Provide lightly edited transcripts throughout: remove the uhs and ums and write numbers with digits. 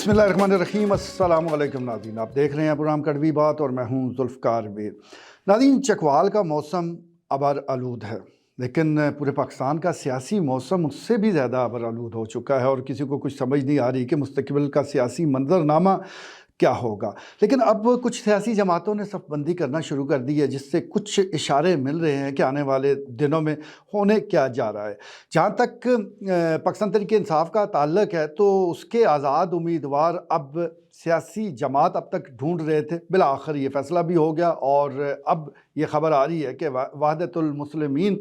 बिस्मिल्लाहिर्रहमानिर्रहीम। अस्सलाम वालेकुम नाज़रीन, आप देख रहे हैं प्रोग्राम कड़वी बात और मैं हूं जुल्फ़कार वीर। नाज़रीन, चकवाल का मौसम अबर आलूद है, लेकिन पूरे पाकिस्तान का सियासी मौसम उससे भी ज़्यादा अबर आलूद हो चुका है और किसी को कुछ समझ नहीं आ रही कि मुस्तक़बिल का सियासी मंज़रनामा क्या होगा। लेकिन अब कुछ सियासी जमातों ने सफ़बंदी करना शुरू कर दी है, जिससे कुछ इशारे मिल रहे हैं कि आने वाले दिनों में होने क्या जा रहा है। जहाँ तक पाकिस्तान तहरीक इंसाफ का ताल्लुक है तो उसके आज़ाद उम्मीदवार अब सियासी जमात अब तक ढूंढ रहे थे, बिला आखिर ये फ़ैसला भी हो गया और अब ये ख़बर आ रही है कि वहदतुल मुस्लिमीन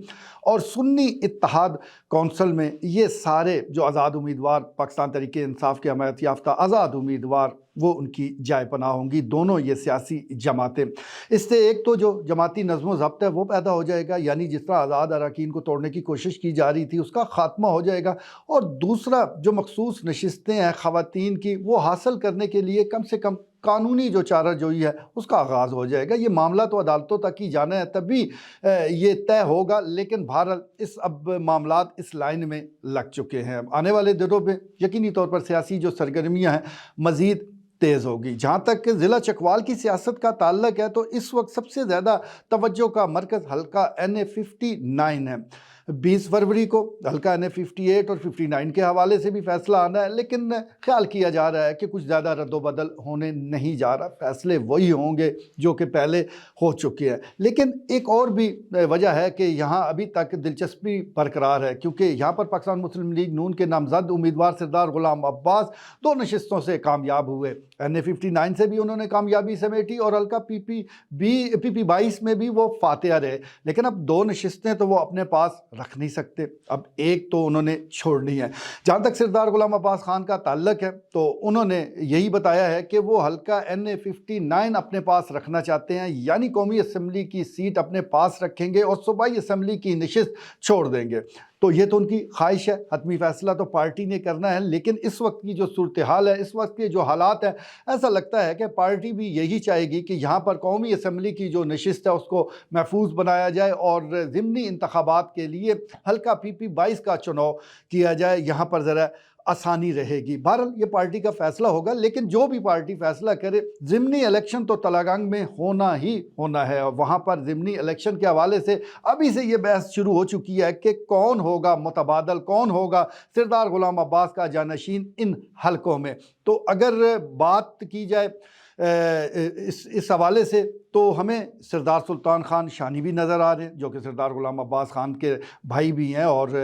और सुन्नी इत्तेहाद कौंसल में ये सारे जो आज़ाद उम्मीदवार पाकिस्तान तहरीक इंसाफ के हमायत याफ्ता आज़ाद उम्मीदवार वो उनकी जाय पनाह होंगी, दोनों ये सियासी जमातें। इससे एक तो जो जमाती नज़्म ज़ब्त है वो पैदा हो जाएगा, यानी जिस तरह आज़ाद अरकान को तोड़ने की कोशिश की जा रही थी उसका ख़ात्मा हो जाएगा, और दूसरा जो मखसूस नशिस्तें हैं ख़वातीन की वो हासिल करने के लिए कम से कम कानूनी जो चाराजोई है उसका आगाज़ हो जाएगा। ये मामला तो अदालतों तक ही जाना है, तभी ये तय होगा, लेकिन बहरहाल इस अब मामलात इस लाइन में लग चुके हैं। आने वाले दिनों में यकीनी तौर पर सियासी जो सरगर्मियाँ हैं मज़ीद तेज़ होगी। जहाँ तक ज़िला चकवाल की सियासत का ताल्लुक है तो इस वक्त सबसे ज़्यादा तवज्जो का मरकज़ हल्का NA-59 है। 20 फरवरी को हल्का NA-58 और 59 के हवाले से भी फ़ैसला आना है, लेकिन ख्याल किया जा रहा है कि कुछ ज़्यादा रद्दोबदल होने नहीं जा रहा, फ़ैसले वही होंगे जो कि पहले हो चुके हैं। लेकिन एक और भी वजह है कि यहाँ अभी तक दिलचस्पी बरकरार है, क्योंकि यहाँ पर पाकिस्तान मुस्लिम लीग नून के नामज़द उम्मीदवार सरदार गुलाम अब्बास 2 नशिस्तों से कामयाब हुए। NA-59 से भी उन्होंने कामयाबी समेटी और हल्का PP-22 में भी वो फातेह रहे, लेकिन अब 2 नशिस्तें तो वो अपने पास रख नहीं सकते, अब एक तो उन्होंने छोड़नी है। जहाँ तक सरदार गुलाम अब्बास खान का ताल्लुक है तो उन्होंने यही बताया है कि वो हल्का NA-59 अपने पास रखना चाहते हैं, यानी कौमी असम्बली की सीट अपने पास रखेंगे और सूबाई असम्बली की नशिस्त छोड़ देंगे। तो ये तो उनकी ख्वाहिश है, हतमी फ़ैसला तो पार्टी ने करना है, लेकिन इस वक्त की जो सूरत हाल है, इस वक्त के जो हालात हैं, ऐसा लगता है कि पार्टी भी यही चाहेगी कि यहाँ पर कौमी असम्बली की जो नशिस्त है उसको महफूज बनाया जाए और ज़िमनी इंतखाबात के लिए हल्का PP-22 का चुनाव किया जाए, यहाँ पर ज़रा आसानी रहेगी। बहरहाल ये पार्टी का फ़ैसला होगा, लेकिन जो भी पार्टी फ़ैसला करे, ज़िमनी इलेक्शन तो तलागंग में होना ही होना है और वहाँ पर ज़िमनी इलेक्शन के हवाले से अभी से ये बहस शुरू हो चुकी है कि कौन होगा मुतबादल, कौन होगा सरदार गुलाम अब्बास का जानशीन इन हलकों में। तो अगर बात की जाए इस हवाले से तो हमें सरदार सुल्तान खान शानी भी नज़र आ रहे हैं, जो कि सरदार गुलाम अब्बास खान के भाई भी हैं और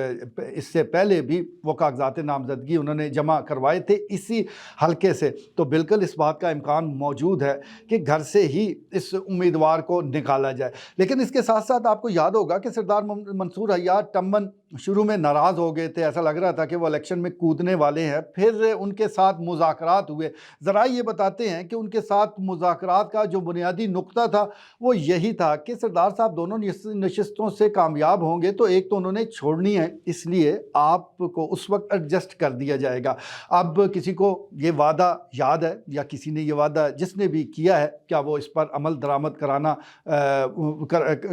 इससे पहले भी वो कागजात नामजदगी उन्होंने जमा करवाए थे इसी हलके से। तो बिल्कुल इस बात का इम्कान मौजूद है कि घर से ही इस उम्मीदवार को निकाला जाए। लेकिन इसके साथ साथ आपको याद होगा कि सरदार मंसूर हयात टम्मन शुरू में नाराज़ हो गए थे, ऐसा लग रहा था कि वो इलेक्शन में कूदने वाले हैं, फिर उनके साथ मुज़ाकरात हुए। ज़रा ये बताते हैं कि उनके साथ मुज़ाकरात का जो बुनियादी नुक्ता था वो यही था कि सरदार साहब दोनों नशिस्तों से कामयाब होंगे तो एक तो उन्होंने छोड़नी है, इसलिए आपको उस वक्त एडजस्ट कर दिया जाएगा। अब किसी को ये वादा याद है या किसी ने ये वादा जिसने भी किया है, क्या वो इस पर अमल दरामद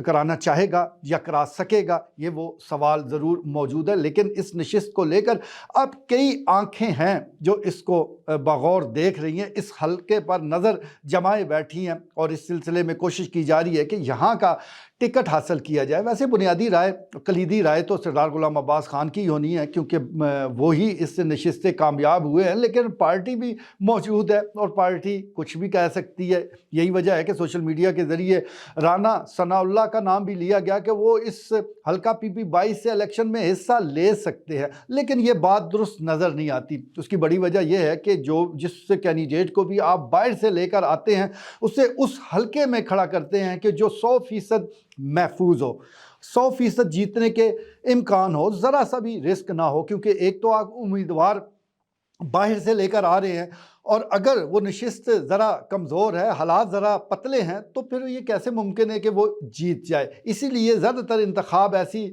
कराना चाहेगा या करा सकेगा, ये वो सवाल ज़रूर मौजूद है। लेकिन इस नशिस्त को लेकर अब कई आंखें हैं जो इसको बगौर देख रही हैं, इस हलके पर नज़र जमाए बैठी हैं और इस सिलसिले में कोशिश की जा रही है कि यहाँ का टिकट हासिल किया जाए। वैसे बुनियादी राय, कलीदी राय तो सरदार गुलाम अब्बास खान की होनी है, क्योंकि वो ही इस नशिस्त से कामयाब हुए हैं, लेकिन पार्टी भी मौजूद है और पार्टी कुछ भी कह सकती है। यही वजह है कि सोशल मीडिया के ज़रिए राना सनाउल्लाह का नाम भी लिया गया कि वो इस हल्का PP-22 से इलेक्शन में हिस्सा ले सकते हैं, लेकिन ये बात दुरुस्त नज़र नहीं आती। उसकी बड़ी वजह यह है कि जिस कैंडिडेट को भी आप बाहर से लेकर आते हैं उसे उस हलके में खड़ा करते हैं कि जो 100% महफूज हो, 100% जीतने के इम्कान हो, ज़रा सा भी रिस्क ना हो, क्योंकि एक तो आप उम्मीदवार बाहर से लेकर आ रहे हैं और अगर वो नशिस्त ज़रा कमज़ोर है, हालात ज़रा पतले हैं, तो फिर ये कैसे मुमकिन है कि वो जीत जाए। इसीलिए ज़्यादातर इंतखाब ऐसी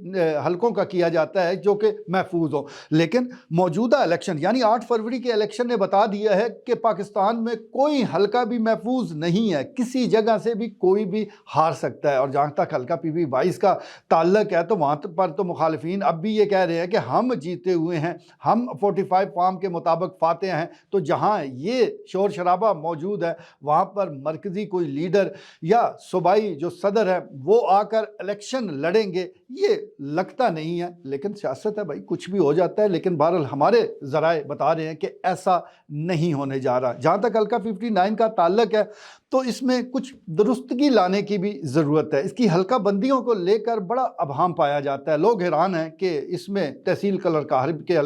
हलकों का किया जाता है जो कि महफूज हो। लेकिन मौजूदा इलेक्शन यानी 8 फरवरी के इलेक्शन ने बता दिया है कि पाकिस्तान में कोई हलका भी महफूज नहीं है, किसी जगह से भी कोई भी हार सकता है। और जहाँ तक हल्का PP-22 का ताल्लुक है तो वहाँ पर तो मुखालिफिन अब भी ये कह रहे हैं कि हम जीते हुए हैं, हम 45 फार्म के मुताबिक फातेह हैं। तो जहाँ یہ شور شرابہ موجود ہے وہاں پر مرکزی کوئی لیڈر یا صوبائی جو صدر ہے وہ آ کر الیکشن لڑیں گے، یہ لگتا نہیں ہے۔ لیکن سیاست ہے بھائی، کچھ بھی ہو جاتا ہے، لیکن بہرحال ہمارے ذرائع بتا رہے ہیں کہ ایسا نہیں ہونے جا رہا۔ جہاں تک حلقہ 59 کا تعلق ہے تو اس میں کچھ درستگی لانے کی بھی ضرورت ہے۔ اس کی حلقہ بندیوں کو لے کر بڑا ابہام پایا جاتا ہے، لوگ حیران ہیں کہ اس میں تحصیل کلرکا حرب کے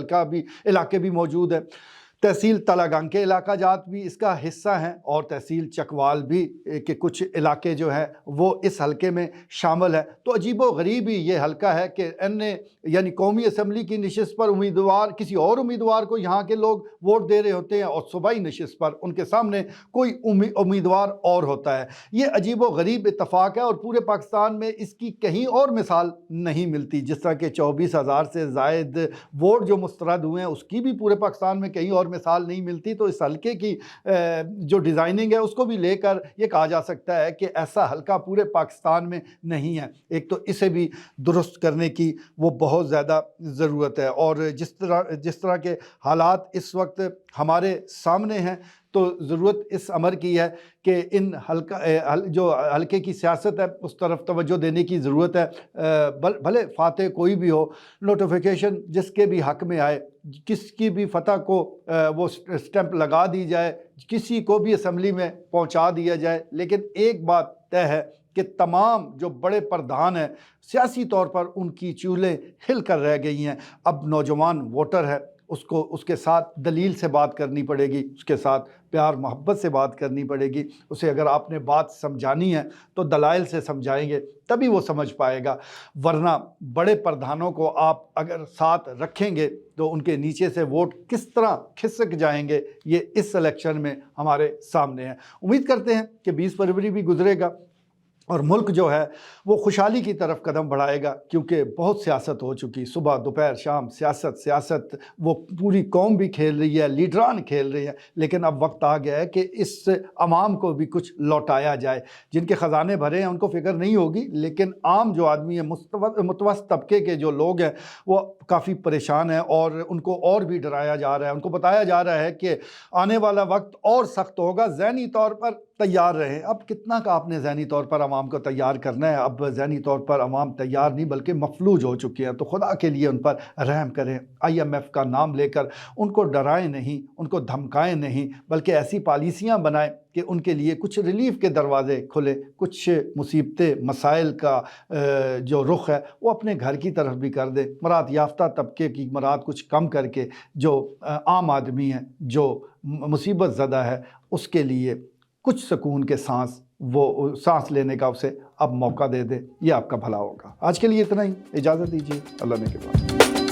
علاقے بھی موجود ہے، تحصیل تلاگنگ کے علاقہ جات بھی اس کا حصہ ہیں، اور تحصیل چکوال بھی کہ کچھ علاقے جو ہیں وہ اس حلقے میں شامل ہے۔ تو عجیب و غریب ہی یہ حلقہ ہے کہ یعنی قومی اسمبلی کی نشست پر امیدوار کسی اور امیدوار کو یہاں کے لوگ ووٹ دے رہے ہوتے ہیں، اور صوبائی نشست پر ان کے سامنے کوئی امیدوار اور ہوتا ہے۔ یہ عجیب و غریب اتفاق ہے، اور پورے پاکستان میں اس کی کہیں اور مثال نہیں ملتی۔ جس طرح کہ 24,000 سے زائد ووٹ جو مسترد ہوئے ہیں اس کی بھی پورے پاکستان میں کہیں اور مثال نہیں ملتی۔ تو اس حلقے کی جو ڈیزائننگ ہے اس کو بھی لے کر یہ کہا جا سکتا ہے کہ ایسا حلقہ پورے پاکستان میں نہیں ہے۔ ایک تو اسے بھی درست کرنے کی وہ بہت زیادہ ضرورت ہے، اور جس طرح کے حالات اس وقت ہمارے سامنے ہیں تو ضرورت اس امر کی ہے کہ ان جو حلقے کی سیاست ہے اس طرف توجہ دینے کی ضرورت ہے۔ بھلے فاتح کوئی بھی ہو، نوٹیفیکیشن جس کے بھی حق میں آئے، کس کی بھی فتح کو وہ سٹیمپ لگا دی جائے، کسی کو بھی اسمبلی میں پہنچا دیا جائے، لیکن ایک بات طے ہے کہ تمام جو بڑے پردھان ہیں سیاسی طور پر ان کی چولیں ہل کر رہ گئی ہیں۔ اب نوجوان ووٹر ہے، اس کے ساتھ دلیل سے بات کرنی پڑے گی، اس کے ساتھ پیار محبت سے بات کرنی پڑے گی۔ اسے اگر آپ نے بات سمجھانی ہے تو دلائل سے سمجھائیں گے تبھی وہ سمجھ پائے گا، ورنہ بڑے پردھانوں کو آپ اگر ساتھ رکھیں گے تو ان کے نیچے سے ووٹ کس طرح کھسک جائیں گے، یہ اس الیکشن میں ہمارے سامنے ہے۔ امید کرتے ہیں کہ 20 فروری بھی گزرے گا اور ملک جو ہے وہ خوشحالی کی طرف قدم بڑھائے گا، کیونکہ بہت سیاست ہو چکی، صبح دوپہر شام سیاست وہ پوری قوم بھی کھیل رہی ہے، لیڈران کھیل رہے ہیں، لیکن اب وقت آ گیا ہے کہ اس عوام کو بھی کچھ لوٹایا جائے۔ جن کے خزانے بھرے ہیں ان کو فکر نہیں ہوگی، لیکن عام جو آدمی ہے، متوسط طبقے کے جو لوگ ہیں وہ کافی پریشان ہیں، اور ان کو اور بھی ڈرایا جا رہا ہے، ان کو بتایا جا رہا ہے کہ آنے والا وقت اور سخت ہوگا، ذہنی طور پر تیار رہیں۔ اب کتنا کا آپ نے ذہنی طور پر عوام کو تیار کرنا ہے؟ اب ذہنی طور پر عوام تیار نہیں بلکہ مفلوج ہو چکی ہے، تو خدا کے لیے ان پر رحم کریں۔ IMF کا نام لے کر ان کو ڈرائیں نہیں، ان کو دھمکائیں نہیں، بلکہ ایسی پالیسیاں بنائیں کہ ان کے لیے کچھ ریلیف کے دروازے کھلے، کچھ مصیبتیں مسائل کا جو رخ ہے وہ اپنے گھر کی طرف بھی کر دیں۔ مراد یافتہ طبقے کی مراد کچھ کم کر کے جو عام آدمی ہے، جو مصیبت زدہ ہے، اس کے لیے کچھ سکون کے سانس لینے کا اسے اب موقع دے دے، یہ آپ کا بھلا ہوگا۔ آج کے لیے اتنا ہی، اجازت دیجیے، اللہ نے کے بعد۔